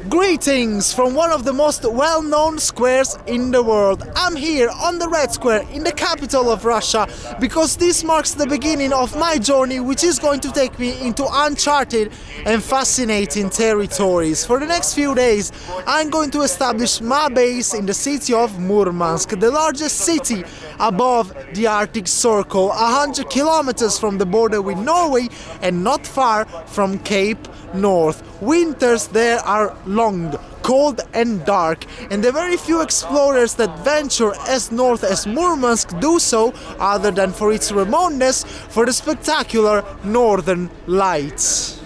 Greetings from one of the most well-known squares in the world. I'm here on the Red Square in the capital of Russia because this marks the beginning of my journey, which is going to take me into uncharted and fascinating territories. For the next few days I'm going to establish my base in the city of Murmansk, the largest city above the Arctic Circle, 100 kilometers from the border with Norway and not far from Cape North. Winters there are long, cold and dark, and the very few explorers that venture as north as Murmansk do so, other than for its remoteness, for the spectacular northern lights.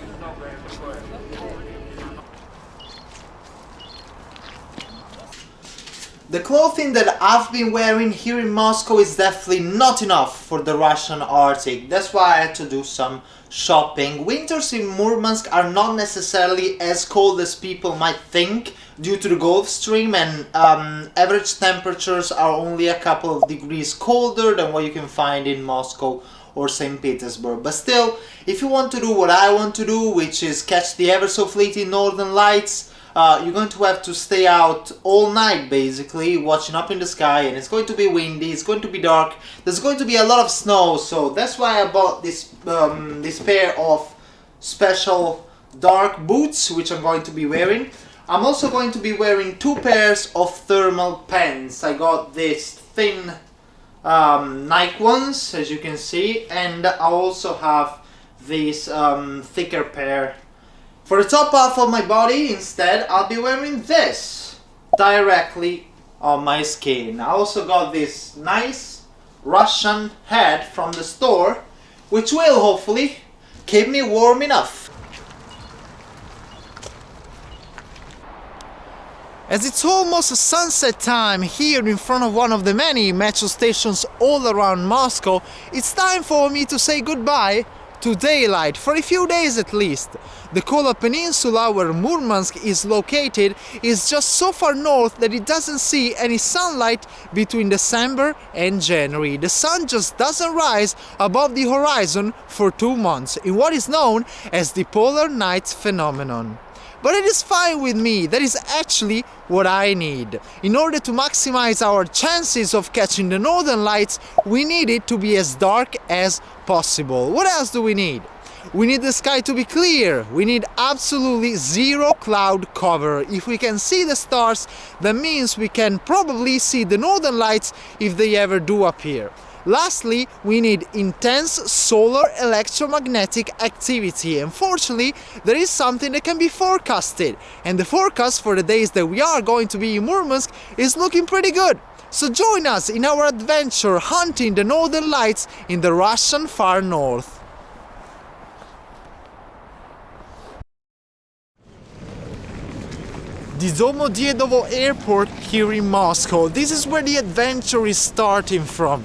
The clothing that I've been wearing here in Moscow is definitely not enough for the Russian Arctic. That's why I had to do some shopping. Winters in Murmansk are not necessarily as cold as people might think due to the Gulf Stream, and average temperatures are only a couple of degrees colder than what you can find in Moscow or St. Petersburg. But still, if you want to do what I want to do, which is catch the ever so fleeting northern lights, you're going to have to stay out all night basically, watching up in the sky, and it's going to be windy, it's going to be dark, there's going to be a lot of snow, so that's why I bought this pair of special dark boots, which I'm going to be wearing. I'm also going to be wearing two pairs of thermal pants. I got these thin Nike ones, as you can see, and I also have this thicker pair. For the top half of my body, instead, I'll be wearing this directly on my skin. I also got this nice Russian hat from the store, which will hopefully keep me warm enough. As it's almost sunset time here in front of one of the many metro stations all around Moscow, it's time for me to say goodbye to daylight, for a few days at least. The Kola Peninsula, where Murmansk is located, is just so far north that it doesn't see any sunlight between December and January. The sun just doesn't rise above the horizon for 2 months, in what is known as the polar night phenomenon. But it is fine with me, that is actually what I need. In order to maximize our chances of catching the northern lights, we need it to be as dark as possible. What else do we need? We need the sky to be clear, we need absolutely zero cloud cover. If we can see the stars, that means we can probably see the northern lights if they ever do appear. Lastly, we need intense solar electromagnetic activity. Unfortunately, there is something that can be forecasted, and the forecast for the days that we are going to be in Murmansk is looking pretty good. So join us in our adventure hunting the northern lights in the Russian far north. The Domodyedovo airport here in Moscow. This is where the adventure is starting from.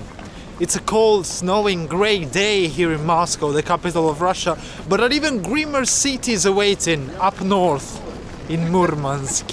It's a cold, snowing, grey day here in Moscow, the capital of Russia, but an even grimmer city is awaiting up north in Murmansk.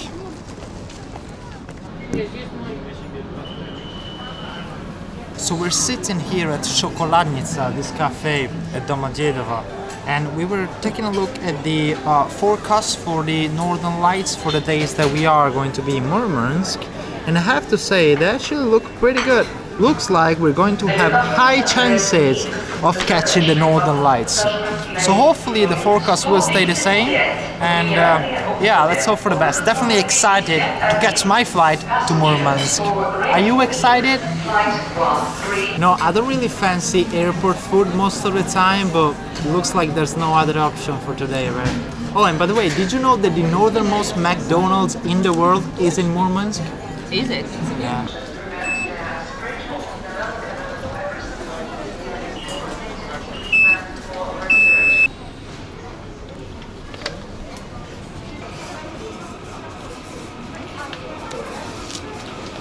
So we're sitting here at Shokoladnitsa, this cafe at Domodyedovo, and we were taking a look at the forecast for the northern lights for the days that we are going to be in Murmansk, and I have to say they actually look pretty good. Looks like we're going to have high chances of catching the northern lights. So hopefully the forecast will stay the same, and yeah, let's hope for the best. Definitely excited to catch my flight to Murmansk. Are you excited? No, I don't really fancy airport food most of the time, but it looks like there's no other option for today, right? Oh, and by the way, did you know that the northernmost McDonald's in the world is in Murmansk? Is it? Yeah.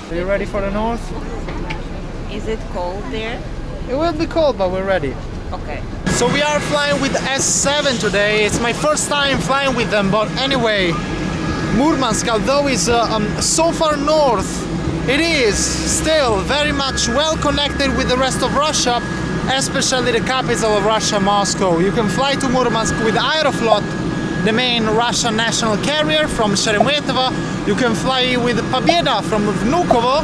Are you ready for the north? Is it cold there? It will be cold, but we're ready. Okay. So we are flying with S7 today. It's my first time flying with them, but anyway, Murmansk, although is so far north, it is still very much well connected with the rest of Russia, especially the capital of Russia, Moscow. You can fly to Murmansk with Aeroflot the main Russian national carrier from Sheremetyevo. You can fly with Pobeda from Vnukovo,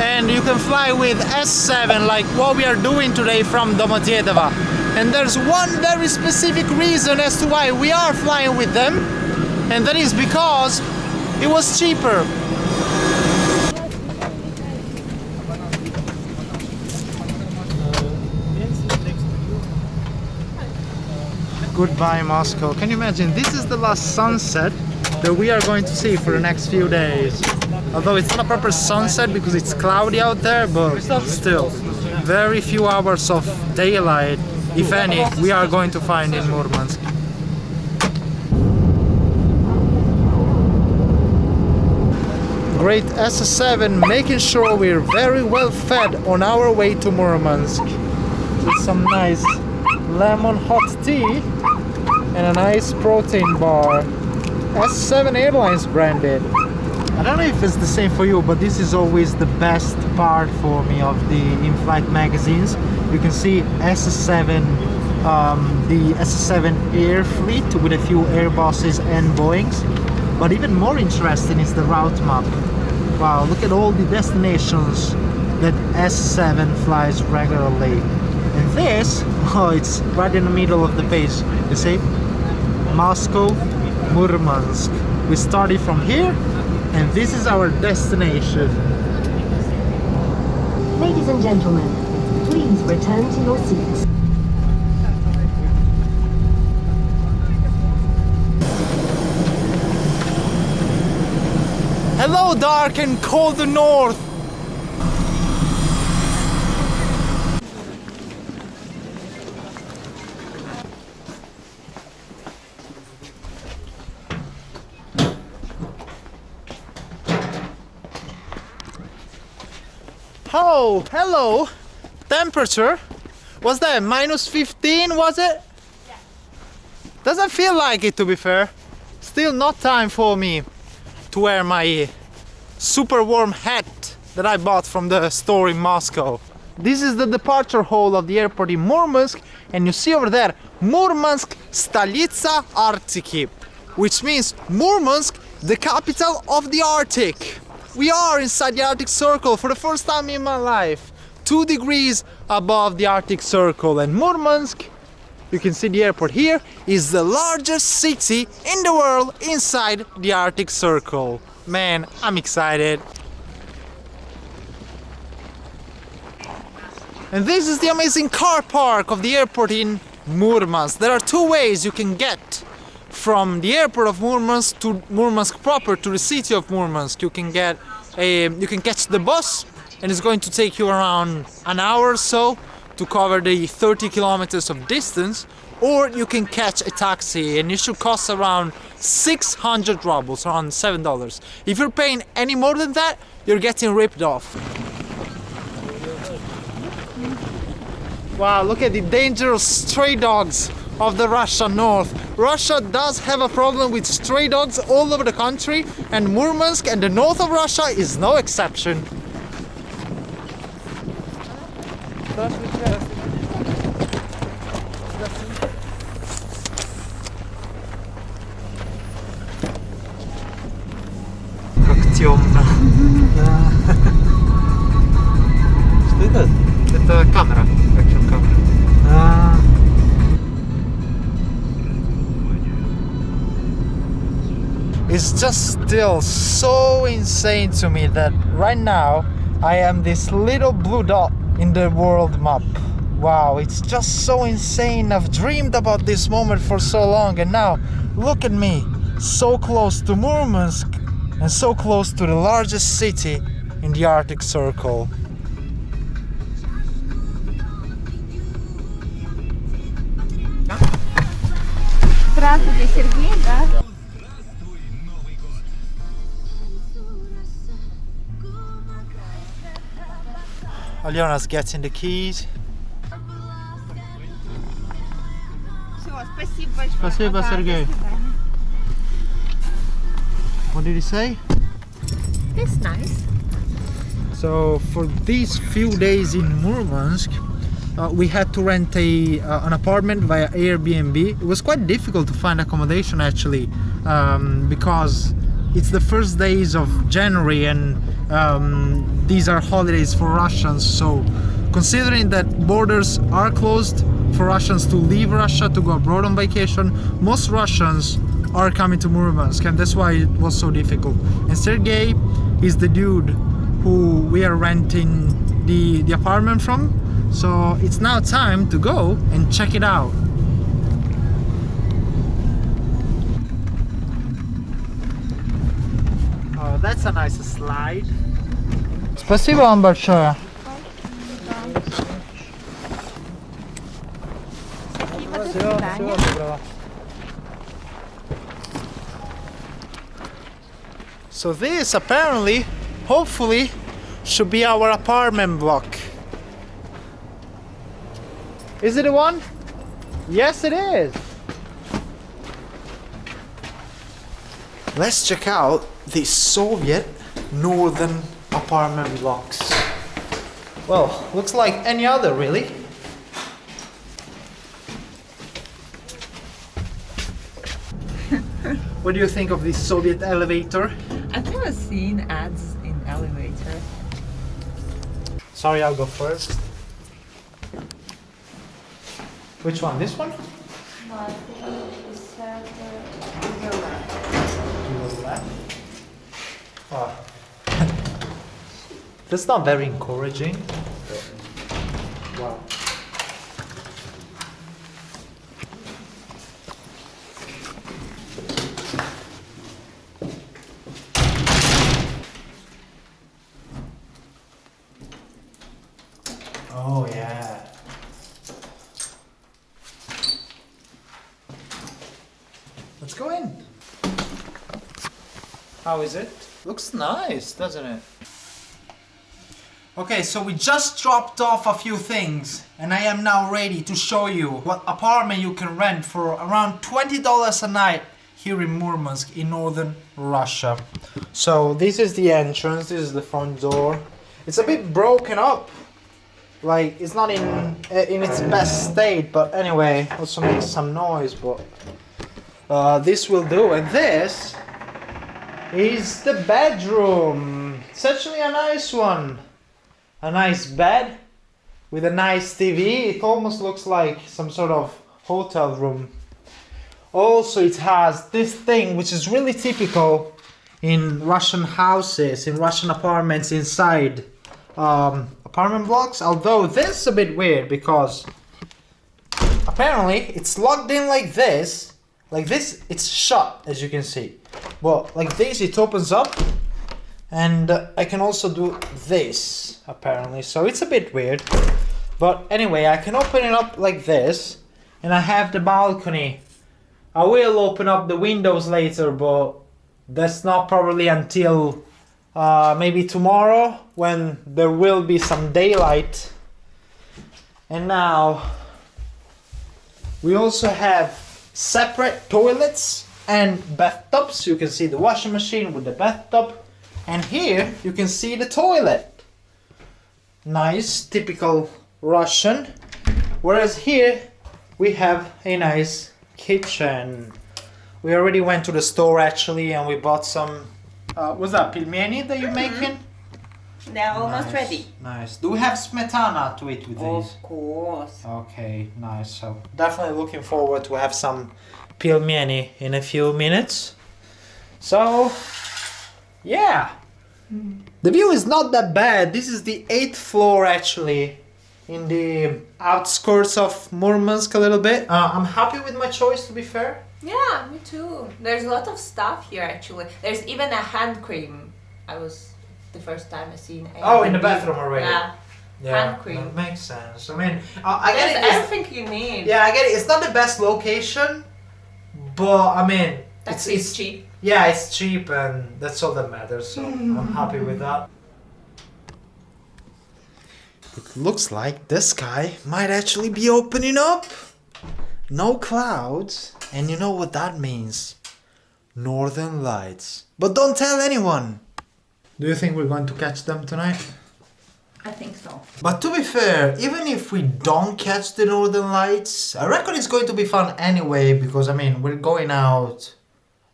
and you can fly with S7 like what we are doing today from Domodedovo. And there's one very specific reason as to why we are flying with them, and that is because it was cheaper. Goodbye Moscow. Can you imagine, this is the last sunset that we are going to see for the next few days. Although it's not a proper sunset because it's cloudy out there, but still, very few hours of daylight, if any, we are going to find in Murmansk. Great S7, making sure we're very well fed on our way to Murmansk. With some nice lemon hot tea and a nice protein bar. S7 Airlines branded. I don't know if it's the same for you, but this is always the best part for me of the in-flight magazines. You can see S7, the S7 Air fleet with a few Airbuses and Boeings. But even more interesting is the route map. Wow, look at all the destinations that S7 flies regularly. And this, oh, it's right in the middle of the page. You see? Moscow, Murmansk. We started from here, and this is our destination. Ladies and gentlemen, please return to your seats. Hello, dark and cold north. Oh, hello. Temperature? Was that -15, was it? Yeah. Doesn't feel like it, to be fair. Still not time for me to wear my super warm hat that I bought from the store in Moscow. This is the departure hall of the airport in Murmansk, and you see over there, Murmansk Stolica Arktiki, which means Murmansk, the capital of the Arctic. We are inside the Arctic Circle for the first time in my life. 2 degrees above the Arctic Circle, and Murmansk, you can see the airport here, is the largest city in the world inside the Arctic Circle. Man, I'm excited. And this is the amazing car park of the airport in Murmansk. There are 2 ways you can get from the airport of Murmansk to Murmansk proper, to the city of Murmansk. You can catch the bus, and it's going to take you around an hour or so to cover the 30 kilometers of distance, or you can catch a taxi, and it should cost around 600 rubles, around $7. If you're paying any more than that, you're getting ripped off. Wow, look at the dangerous stray dogs of the Russian north. Russia does have a problem with stray dogs all over the country, and Murmansk and the north of Russia is no exception. Как темно. Что это? Это камера. Экшн-камера. It's just still so insane to me that right now I am this little blue dot in the world map. Wow, it's just so insane. I've dreamed about this moment for so long, and now look at me, so close to Murmansk and so close to the largest city in the Arctic Circle. Здравствуйте, Сергей, да? Alyona's getting the keys. Все, спасибо большое. Спасибо, Пока, Сергей. до свидания. What did he say? It's nice. So for these few days in Murmansk, we had to rent an apartment via Airbnb. It was quite difficult to find accommodation actually, because it's the first days of January and these are holidays for Russians. So considering that borders are closed for Russians to leave Russia to go abroad on vacation, most Russians are coming to Murmansk, and that's why it was so difficult. And Sergey is the dude who we are renting the apartment from. So it's now time to go and check it out. Oh, that's a nice slide. Спасибо вам большое. Всего доброго. So this apparently, hopefully, should be our apartment block. Is it the one? Yes, it is. Let's check out the Soviet northern apartment blocks. Well, looks like any other really. What do you think of this Soviet elevator? I've never seen ads in elevator. Sorry, I'll go first. Which one? This one? No, I think you said To the left. Oh. That's not very encouraging. Wow. Oh yeah. Let's go in. How is it? Looks nice, doesn't it? Okay, so we just dropped off a few things and I am now ready to show you what apartment you can rent for around $20 a night here in Murmansk in northern Russia. So this is the entrance, this is the front door. It's a bit broken up. Like, it's not in its best state, but anyway, also makes some noise, but this will do. And this is the bedroom. It's actually a nice one. A nice bed with a nice TV. It almost looks like some sort of hotel room. Also, it has this thing which is really typical in Russian houses, in Russian apartments inside apartment blocks, although this is a bit weird because apparently it's locked in like this. Like this, it's shut, as you can see. But like this, it opens up, and I can also do this, apparently. So it's a bit weird. But anyway, I can open it up like this, and I have the balcony. I will open up the windows later, but that's not probably until maybe tomorrow, when there will be some daylight. And now we also have separate toilets and bathtubs. You can see the washing machine with the bathtub, and here you can see the toilet. Nice, typical Russian. Whereas here we have a nice kitchen. We already went to the store actually, and we bought some what's that, pelmeni that you're making? they're almost Nice, ready. Nice. Do we have smetana to eat with these? Of course. Okay, nice. So definitely looking forward to have some pelmeni in a few minutes. So yeah, the view is not that bad. This is the 8th floor actually, in the outskirts of Murmansk a little bit. I'm happy with my choice, to be fair. Yeah, me too. There's a lot of stuff here actually. There's even a hand cream. I was the first time I seen. Oh, in the bathroom already. Yeah. Hand cream. That makes sense. I mean, I get There's it. everything you need. Yeah, I get it. It's not the best location, but I mean, It's cheap. Yeah, it's cheap, and that's all that matters. So I'm happy with that. It looks like the sky might actually be opening up. No clouds, and you know what that means? Northern Lights. But don't tell anyone. Do you think we're going to catch them tonight? I think so. But to be fair, even if we don't catch the northern lights, I reckon it's going to be fun anyway, because I mean, we're going out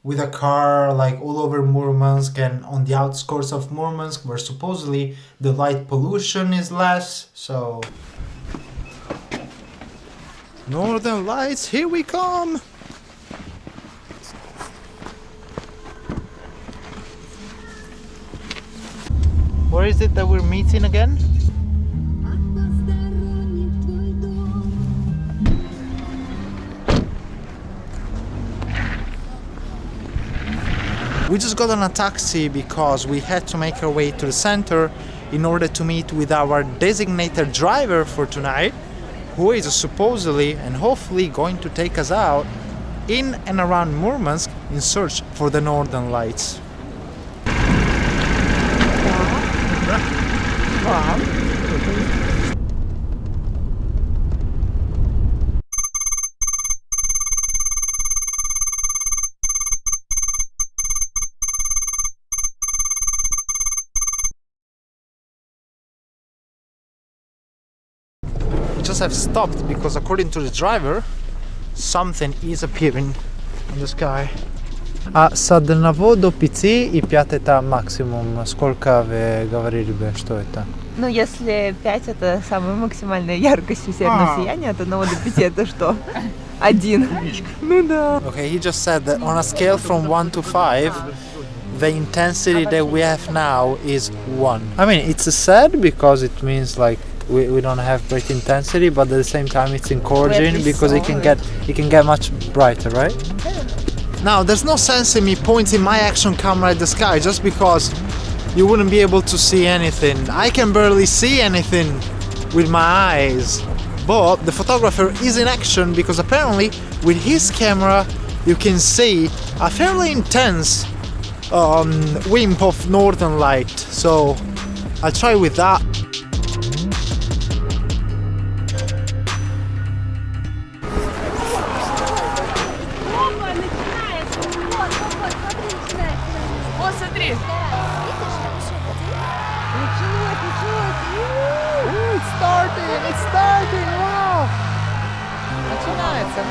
with a car like all over Murmansk and on the outskirts of Murmansk where supposedly the light pollution is less, so... Northern lights, here we come! Where is it that we're meeting again? We just got on a taxi because we had to make our way to the center in order to meet with our designated driver for tonight, who is supposedly and hopefully going to take us out in and around Murmansk in search for the northern lights. We just have stopped because according to the driver, something is appearing in the sky. С одного до 5 и 5 это максимум. Сколько вы говорили бы, что это? Ну, если 5 это самая максимальная яркость у северного сияния, от 1 до 5 это что? 1. Ну да. Okay, he just said that on a scale from 1 to 5, the intensity that we have now is 1. I mean, it's sad because it means like we don't have great intensity, but at the same time it's encouraging because it can get much brighter, right? Now, there's no sense in me pointing my action camera at the sky just because you wouldn't be able to see anything. I can barely see anything with my eyes. But the photographer is in action because apparently with his camera you can see a fairly intense wisp of northern light. So I'll try with that. It's starting! Wow! Начинается!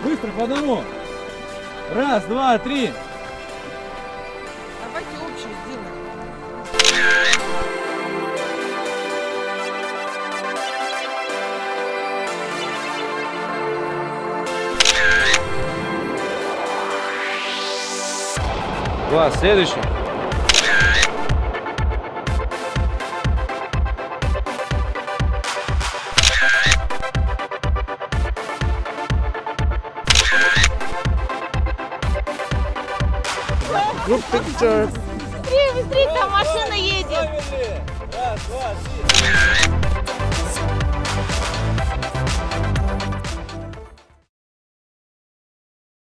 Быстро по одному. Раз, два, три. Давайте общую сделаем. Класс, следующий. Group picture. Быстрее, быстрее, там машина едет. Раз, два, три.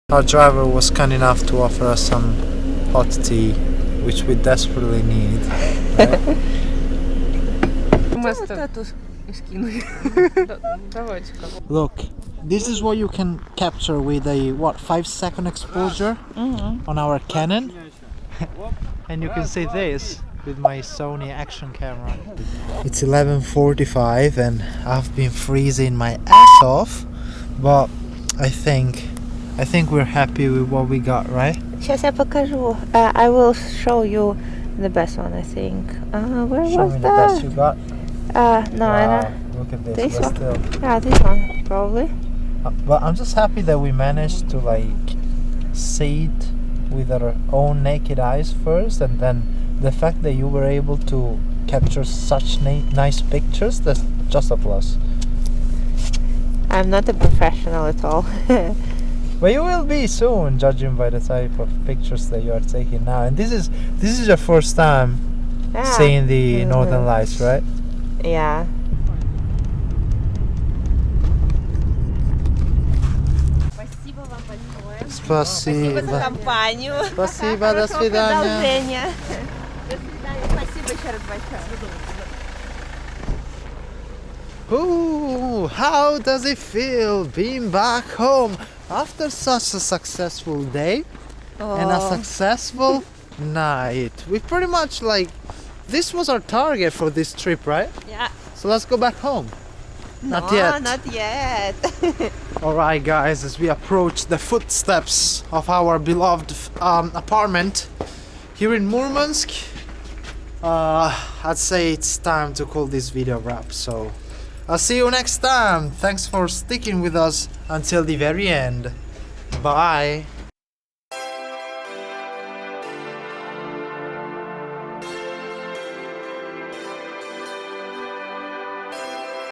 Our driver was kind enough to offer us some hot tea, which we desperately need. Look, this is what you can capture with a 5-second exposure on our Canon, and you can see this with my Sony action camera. It's 11:45 and I've been freezing my ass off, but I think we're happy with what we got, right? Сейчас я покажу. I will show you the best one, I think. Where Show was me the best you got. No, Wow, look at this. This But one? still. Yeah, this one, probably. But I'm just happy that we managed to like see it with our own naked eyes first, and then the fact that you were able to capture such nice pictures, that's just a plus. I'm not a professional at all. But you will be soon, judging by the type of pictures that you are taking now. And this is your first time seeing the northern lights, right? Yeah. Спасибо. За компанию. Спасибо, до Хорошего свидания. продолжения. До свидания. Спасибо еще раз большое. Ooh, how does it feel being back home after such a successful day and a successful night? We pretty much this was our target for this trip, right? Yeah. So let's go back home. Not yet. Not yet. Alright guys, as we approach the footsteps of our beloved apartment here in Murmansk, I'd say it's time to call this video wrap. So I'll see you next time. Thanks for sticking with us until the very end. Bye.